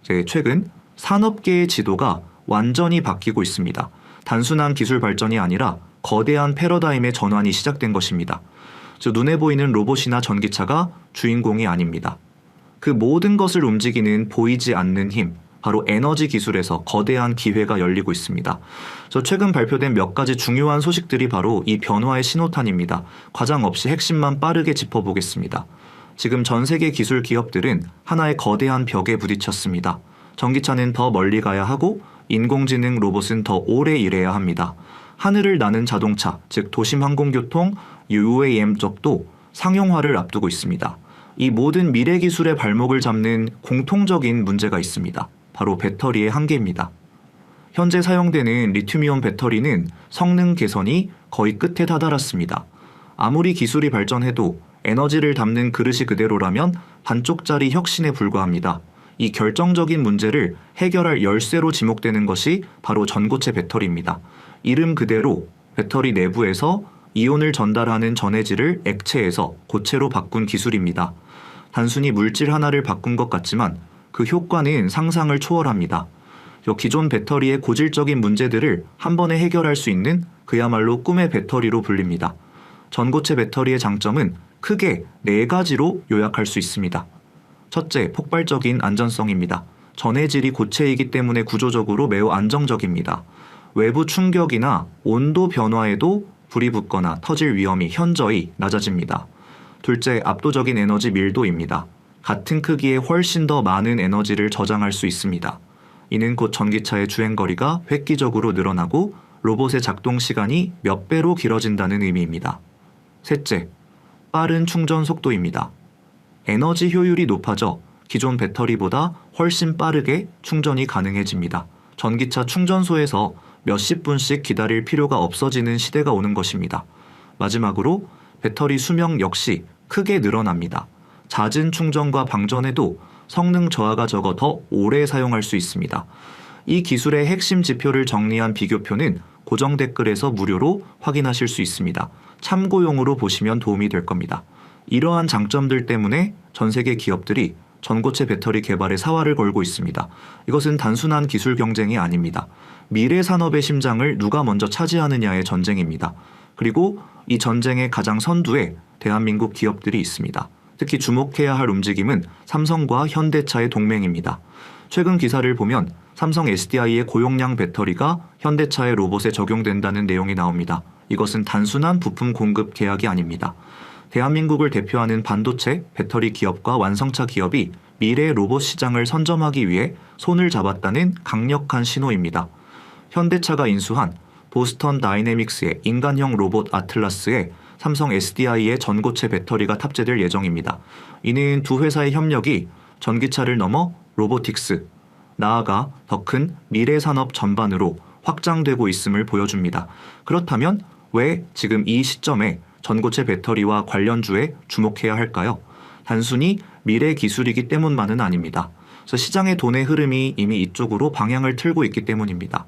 최근 산업계의 지도가 완전히 바뀌고 있습니다. 단순한 기술 발전이 아니라 거대한 패러다임의 전환이 시작된 것입니다. 즉 눈에 보이는 로봇이나 전기차가 주인공이 아닙니다. 그 모든 것을 움직이는 보이지 않는 힘, 바로 에너지 기술에서 거대한 기회가 열리고 있습니다. 최근 발표된 몇 가지 중요한 소식들이 바로 이 변화의 신호탄입니다. 과장 없이 핵심만 빠르게 짚어보겠습니다. 지금 전 세계 기술 기업들은 하나의 거대한 벽에 부딪혔습니다. 전기차는 더 멀리 가야 하고 인공지능 로봇은 더 오래 일해야 합니다. 하늘을 나는 자동차, 즉 도심 항공교통, UAM 쪽도 상용화를 앞두고 있습니다. 이 모든 미래 기술의 발목을 잡는 공통적인 문제가 있습니다. 바로 배터리의 한계입니다. 현재 사용되는 리튬이온 배터리는 성능 개선이 거의 끝에 다다랐습니다. 아무리 기술이 발전해도 에너지를 담는 그릇이 그대로라면 반쪽짜리 혁신에 불과합니다. 이 결정적인 문제를 해결할 열쇠로 지목되는 것이 바로 전고체 배터리입니다. 이름 그대로 배터리 내부에서 이온을 전달하는 전해질을 액체에서 고체로 바꾼 기술입니다. 단순히 물질 하나를 바꾼 것 같지만 그 효과는 상상을 초월합니다. 기존 배터리의 고질적인 문제들을 한 번에 해결할 수 있는 그야말로 꿈의 배터리로 불립니다. 전고체 배터리의 장점은 크게 4가지로 요약할 수 있습니다. 첫째, 폭발적인 안전성입니다. 전해질이 고체이기 때문에 구조적으로 매우 안정적입니다. 외부 충격이나 온도 변화에도 불이 붙거나 터질 위험이 현저히 낮아집니다. 둘째, 압도적인 에너지 밀도입니다. 같은 크기에 훨씬 더 많은 에너지를 저장할 수 있습니다. 이는 곧 전기차의 주행거리가 획기적으로 늘어나고 로봇의 작동 시간이 몇 배로 길어진다는 의미입니다. 셋째, 빠른 충전 속도입니다. 에너지 효율이 높아져 기존 배터리보다 훨씬 빠르게 충전이 가능해집니다. 전기차 충전소에서 몇십 분씩 기다릴 필요가 없어지는 시대가 오는 것입니다. 마지막으로 배터리 수명 역시 크게 늘어납니다. 잦은 충전과 방전에도 성능 저하가 적어 더 오래 사용할 수 있습니다. 이 기술의 핵심 지표를 정리한 비교표는 고정 댓글에서 무료로 확인하실 수 있습니다. 참고용으로 보시면 도움이 될 겁니다. 이러한 장점들 때문에 전 세계 기업들이 전고체 배터리 개발에 사활을 걸고 있습니다. 이것은 단순한 기술 경쟁이 아닙니다. 미래 산업의 심장을 누가 먼저 차지하느냐의 전쟁입니다. 그리고 이 전쟁의 가장 선두에 대한민국 기업들이 있습니다. 특히 주목해야 할 움직임은 삼성과 현대차의 동맹입니다. 최근 기사를 보면 삼성 SDI의 고용량 배터리가 현대차의 로봇에 적용된다는 내용이 나옵니다. 이것은 단순한 부품 공급 계약이 아닙니다. 대한민국을 대표하는 반도체, 배터리 기업과 완성차 기업이 미래 로봇 시장을 선점하기 위해 손을 잡았다는 강력한 신호입니다. 현대차가 인수한 보스턴 다이내믹스의 인간형 로봇 아틀라스에 삼성 SDI의 전고체 배터리가 탑재될 예정입니다. 이는 두 회사의 협력이 전기차를 넘어 로보틱스, 나아가 더 큰 미래 산업 전반으로 확장되고 있음을 보여줍니다. 그렇다면 왜 지금 이 시점에 전고체 배터리와 관련주에 주목해야 할까요? 단순히 미래 기술이기 때문만은 아닙니다. 그래서 시장의 돈의 흐름이 이미 이쪽으로 방향을 틀고 있기 때문입니다.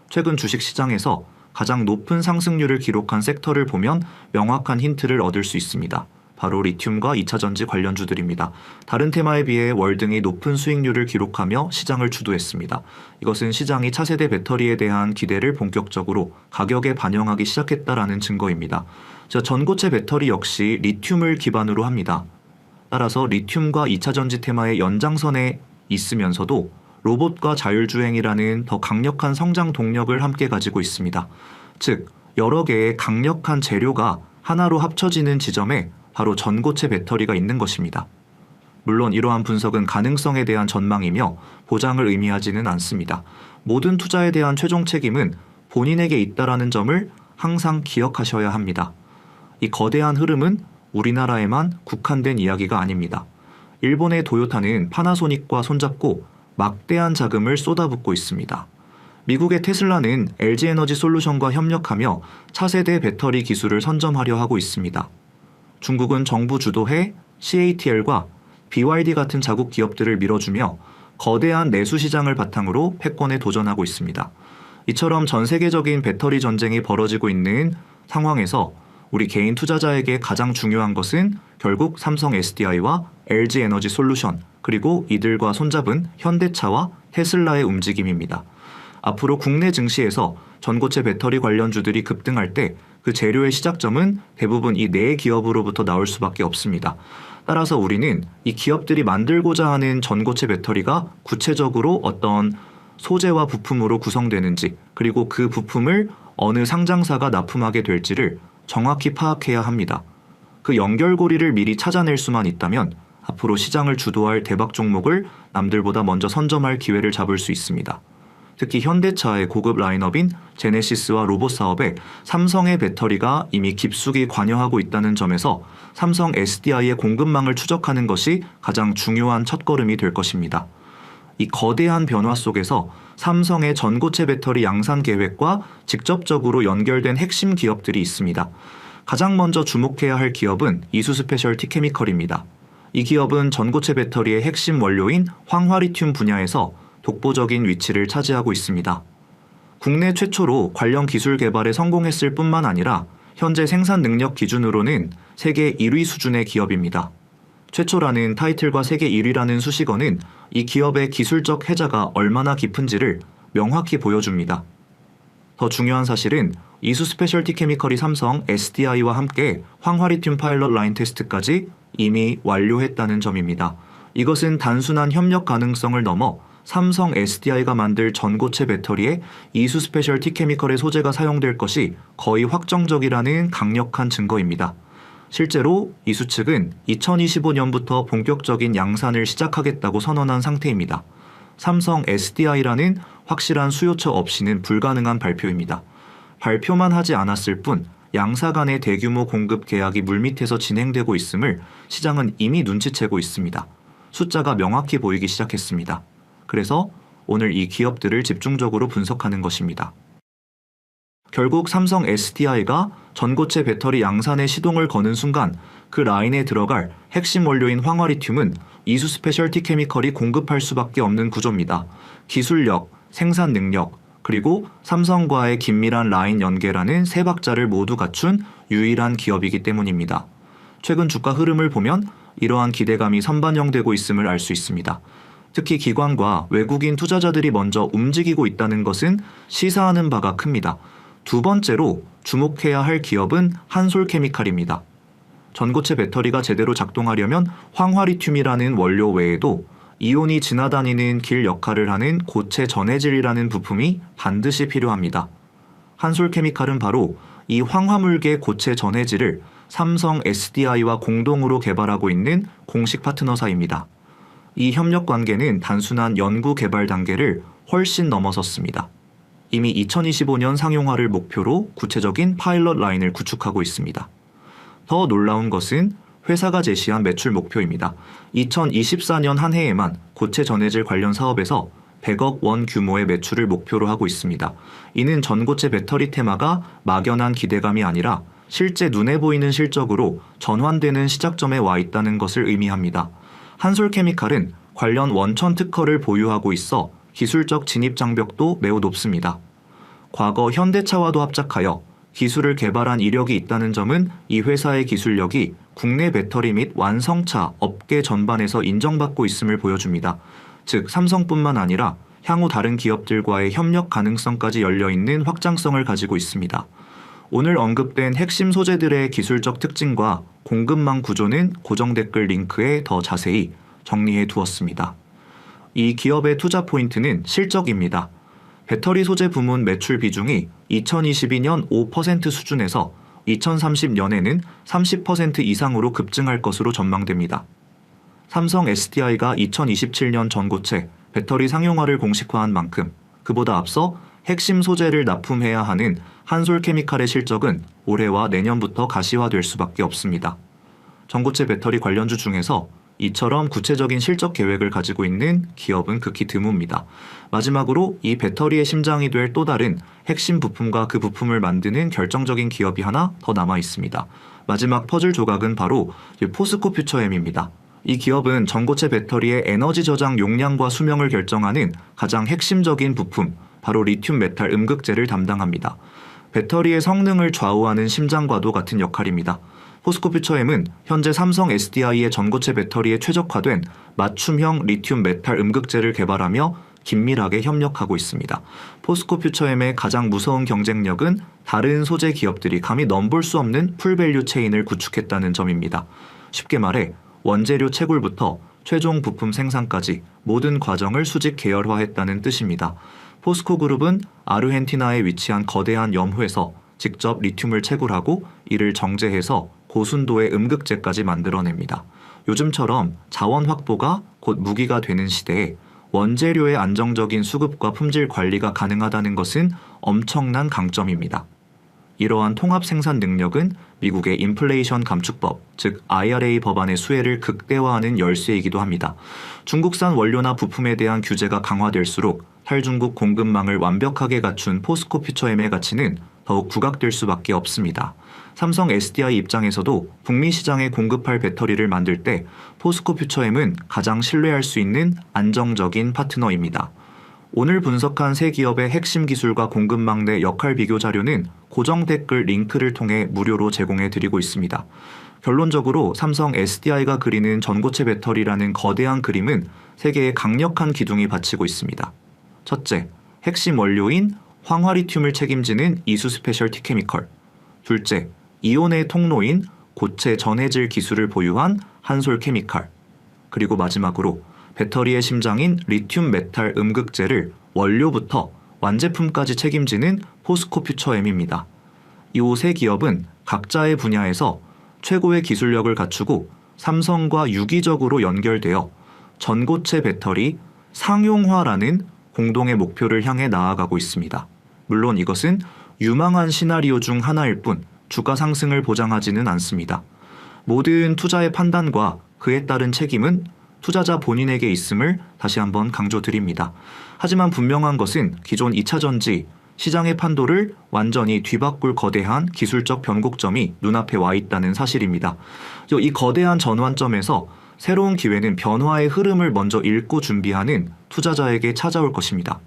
최근 주식시장에서 가장 높은 상승률을 기록한 섹터를 보면 명확한 힌트를 얻을 수 있습니다. 바로 리튬과 2차전지 관련주들입니다. 다른 테마에 비해 월등히 높은 수익률을 기록하며 시장을 주도했습니다. 이것은 시장이 차세대 배터리에 대한 기대를 본격적으로 가격에 반영하기 시작했다라는 증거입니다. 전고체 배터리 역시 리튬을 기반으로 합니다. 따라서 리튬과 2차전지 테마의 연장선에 있으면서도 로봇과 자율주행이라는 더 강력한 성장 동력을 함께 가지고 있습니다. 즉, 여러 개의 강력한 재료가 하나로 합쳐지는 지점에 바로 전고체 배터리가 있는 것입니다. 물론 이러한 분석은 가능성에 대한 전망이며 보장을 의미하지는 않습니다. 모든 투자에 대한 최종 책임은 본인에게 있다라는 점을 항상 기억하셔야 합니다. 이 거대한 흐름은 우리나라에만 국한된 이야기가 아닙니다. 일본의 도요타는 파나소닉과 손잡고 막대한 자금을 쏟아붓고 있습니다. 미국의 테슬라는 LG에너지솔루션과 협력하며 차세대 배터리 기술을 선점하려 하고 있습니다. 중국은 정부 주도해 CATL과 BYD 같은 자국 기업들을 밀어주며 거대한 내수 시장을 바탕으로 패권에 도전하고 있습니다. 이처럼 전 세계적인 배터리 전쟁이 벌어지고 있는 상황에서 우리 개인 투자자에게 가장 중요한 것은 결국 삼성 SDI와 LG 에너지 솔루션, 그리고 이들과 손잡은 현대차와 테슬라의 움직임입니다. 앞으로 국내 증시에서 전고체 배터리 관련주들이 급등할 때 그 재료의 시작점은 대부분 이 네 기업으로부터 나올 수밖에 없습니다. 따라서 우리는 이 기업들이 만들고자 하는 전고체 배터리가 구체적으로 어떤 소재와 부품으로 구성되는지, 그리고 그 부품을 어느 상장사가 납품하게 될지를 정확히 파악해야 합니다. 그 연결고리를 미리 찾아낼 수만 있다면 앞으로 시장을 주도할 대박 종목을 남들보다 먼저 선점할 기회를 잡을 수 있습니다. 특히 현대차의 고급 라인업인 제네시스와 로봇 사업에 삼성의 배터리가 이미 깊숙이 관여하고 있다는 점에서 삼성 SDI의 공급망을 추적하는 것이 가장 중요한 첫걸음이 될 것입니다. 이 거대한 변화 속에서 삼성의 전고체 배터리 양산 계획과 직접적으로 연결된 핵심 기업들이 있습니다. 가장 먼저 주목해야 할 기업은 이수스페셜티 케미컬입니다. 이 기업은 전고체 배터리의 핵심 원료인 황화리튬 분야에서 독보적인 위치를 차지하고 있습니다. 국내 최초로 관련 기술 개발에 성공했을 뿐만 아니라 현재 생산 능력 기준으로는 세계 1위 수준의 기업입니다. 최초라는 타이틀과 세계 1위라는 수식어는 이 기업의 기술적 혜자가 얼마나 깊은지를 명확히 보여줍니다. 더 중요한 사실은 이수 스페셜티 케미컬이 삼성 SDI와 함께 황화리튬 파일럿 라인 테스트까지 이미 완료했다는 점입니다. 이것은 단순한 협력 가능성을 넘어 삼성 SDI가 만들 전고체 배터리에 이수 스페셜티 케미컬의 소재가 사용될 것이 거의 확정적이라는 강력한 증거입니다. 실제로 이수 측은 2025년부터 본격적인 양산을 시작하겠다고 선언한 상태입니다. 삼성 SDI라는 확실한 수요처 없이는 불가능한 발표입니다. 발표만 하지 않았을 뿐 양사 간의 대규모 공급 계약이 물밑에서 진행되고 있음을 시장은 이미 눈치채고 있습니다. 숫자가 명확히 보이기 시작했습니다. 그래서 오늘 이 기업들을 집중적으로 분석하는 것입니다. 결국 삼성 SDI가 전고체 배터리 양산에 시동을 거는 순간 그 라인에 들어갈 핵심 원료인 황화리튬은 이수 스페셜티 케미컬이 공급할 수밖에 없는 구조입니다. 기술력, 생산 능력, 그리고 삼성과의 긴밀한 라인 연계라는 세 박자를 모두 갖춘 유일한 기업이기 때문입니다. 최근 주가 흐름을 보면 이러한 기대감이 선반영되고 있음을 알 수 있습니다. 특히 기관과 외국인 투자자들이 먼저 움직이고 있다는 것은 시사하는 바가 큽니다. 두 번째로 주목해야 할 기업은 한솔케미칼입니다. 전고체 배터리가 제대로 작동하려면 황화리튬이라는 원료 외에도 이온이 지나다니는 길 역할을 하는 고체 전해질이라는 부품이 반드시 필요합니다. 한솔케미칼은 바로 이 황화물계 고체 전해질을 삼성 SDI와 공동으로 개발하고 있는 공식 파트너사입니다. 이 협력 관계는 단순한 연구 개발 단계를 훨씬 넘어섰습니다. 이미 2025년 상용화를 목표로 구체적인 파일럿 라인을 구축하고 있습니다. 더 놀라운 것은 회사가 제시한 매출 목표입니다. 2024년 한 해에만 고체 전해질 관련 사업에서 100억 원 규모의 매출을 목표로 하고 있습니다. 이는 전고체 배터리 테마가 막연한 기대감이 아니라 실제 눈에 보이는 실적으로 전환되는 시작점에 와 있다는 것을 의미합니다. 한솔케미칼은 관련 원천 특허를 보유하고 있어 기술적 진입 장벽도 매우 높습니다. 과거 현대차와도 합작하여 기술을 개발한 이력이 있다는 점은 이 회사의 기술력이 국내 배터리 및 완성차 업계 전반에서 인정받고 있음을 보여줍니다. 즉 삼성뿐만 아니라 향후 다른 기업들과의 협력 가능성까지 열려있는 확장성을 가지고 있습니다. 오늘 언급된 핵심 소재들의 기술적 특징과 공급망 구조는 고정 댓글 링크에 더 자세히 정리해 두었습니다. 이 기업의 투자 포인트는 실적입니다. 배터리 소재 부문 매출 비중이 2022년 5% 수준에서 2030년에는 30% 이상으로 급증할 것으로 전망됩니다. 삼성 SDI가 2027년 전고체 배터리 상용화를 공식화한 만큼 그보다 앞서 핵심 소재를 납품해야 하는 한솔케미칼의 실적은 올해와 내년부터 가시화될 수밖에 없습니다. 전고체 배터리 관련주 중에서 이처럼 구체적인 실적 계획을 가지고 있는 기업은 극히 드뭅니다. 마지막으로 이 배터리의 심장이 될 또 다른 핵심 부품과 그 부품을 만드는 결정적인 기업이 하나 더 남아 있습니다. 마지막 퍼즐 조각은 바로 포스코 퓨처엠입니다. 이 기업은 전고체 배터리의 에너지 저장 용량과 수명을 결정하는 가장 핵심적인 부품, 바로 리튬 메탈 음극재를 담당합니다. 배터리의 성능을 좌우하는 심장과도 같은 역할입니다. 포스코퓨처엠은 현재 삼성 SDI의 전고체 배터리에 최적화된 맞춤형 리튬 메탈 음극재를 개발하며 긴밀하게 협력하고 있습니다. 포스코퓨처엠의 가장 무서운 경쟁력은 다른 소재 기업들이 감히 넘볼 수 없는 풀밸류 체인을 구축했다는 점입니다. 쉽게 말해 원재료 채굴부터 최종 부품 생산까지 모든 과정을 수직 계열화했다는 뜻입니다. 포스코그룹은 아르헨티나에 위치한 거대한 염호에서 직접 리튬을 채굴하고 이를 정제해서 고순도의 음극재까지 만들어냅니다. 요즘처럼 자원 확보가 곧 무기가 되는 시대에 원재료의 안정적인 수급과 품질 관리가 가능하다는 것은 엄청난 강점입니다. 이러한 통합 생산 능력은 미국의 인플레이션 감축법, 즉 IRA 법안의 수혜를 극대화하는 열쇠이기도 합니다. 중국산 원료나 부품에 대한 규제가 강화될수록 탈중국 공급망을 완벽하게 갖춘 포스코퓨처엠의 가치는 더욱 부각될 수밖에 없습니다. 삼성 SDI 입장에서도 북미 시장에 공급할 배터리를 만들 때 포스코퓨처엠은 가장 신뢰할 수 있는 안정적인 파트너입니다. 오늘 분석한 세 기업의 핵심 기술과 공급망 내 역할 비교 자료는 고정 댓글 링크를 통해 무료로 제공해 드리고 있습니다. 결론적으로 삼성 SDI가 그리는 전고체 배터리라는 거대한 그림은 세계의 강력한 기둥이 받치고 있습니다. 첫째, 핵심 원료인 황화리튬을 책임지는 이수 스페셜티 케미컬. 둘째, 이온의 통로인 고체 전해질 기술을 보유한 한솔 케미칼. 그리고 마지막으로 배터리의 심장인 리튬 메탈 음극재를 원료부터 완제품까지 책임지는 포스코퓨처엠입니다. 이 세 기업은 각자의 분야에서 최고의 기술력을 갖추고 삼성과 유기적으로 연결되어 전고체 배터리 상용화라는 공동의 목표를 향해 나아가고 있습니다. 물론 이것은 유망한 시나리오 중 하나일 뿐 주가 상승을 보장하지는 않습니다. 모든 투자의 판단과 그에 따른 책임은 투자자 본인에게 있음을 다시 한번 강조드립니다. 하지만 분명한 것은 기존 2차전지 시장의 판도를 완전히 뒤바꿀 거대한 기술적 변곡점이 눈앞에 와 있다는 사실입니다. 이 거대한 전환점에서 새로운 기회는 변화의 흐름을 먼저 읽고 준비하는 투자자에게 찾아올 것입니다.